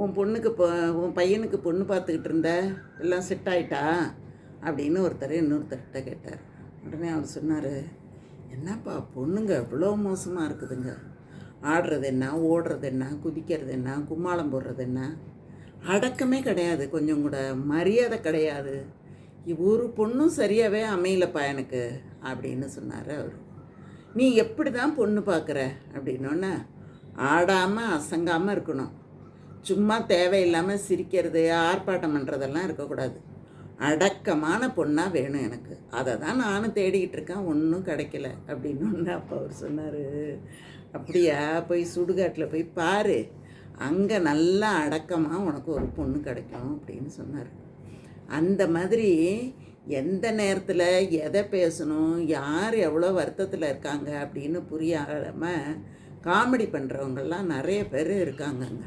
உன் பையனுக்கு பொண்ணு பார்த்துக்கிட்டு இருந்த எல்லாம் செட் ஆகிட்டா அப்படின்னு ஒருத்தர் இன்னொருத்தர்கிட்ட கேட்டார். உடனே அவர் சொன்னார், என்னப்பா பொண்ணுங்க எவ்வளோ மோசமாக இருக்குதுங்க. ஆடுறது என்ன, ஓடுறது என்ன, குதிக்கிறது என்ன, கும்மாளம் போடுறது என்ன, அடக்கமே கிடையாது, கொஞ்சம் கூட மரியாதை கிடையாது. ஒரு பொண்ணும் சரியாகவே அமையலப்பா எனக்கு அப்படின்னு சொன்னார் அவர். நீ எப்படி தான் பொண்ணு பார்க்குற அப்படின்னோடனே, ஆடாமல் அசங்காமல் இருக்கணும், சும்மா தேவையில்லாமல் சிரிக்கிறது ஆர்ப்பாட்டம் பண்ணுறதெல்லாம் இருக்கக்கூடாது, அடக்கமான பொண்ணாக வேணும் எனக்கு, அதை தான் நானும் தேடிக்கிட்டு இருக்கேன், ஒன்றும் கிடைக்கல அப்படின்னு. அப்போ அவர் சொன்னார், அப்படியா, போய் சுடுகாட்டில் போய் பாரு, அங்கே நல்லா அடக்கமாக உனக்கு ஒரு பொண்ணு கிடைக்கும் அப்படின்னு சொன்னார். அந்த மாதிரி எந்த நேரத்தில் எதை பேசணும், யார் எவ்வளோ வருத்தத்தில் இருக்காங்க அப்படின்னு புரியாமல் காமெடி பண்ணுறவங்கெல்லாம் நிறைய பேர் இருக்காங்கங்க.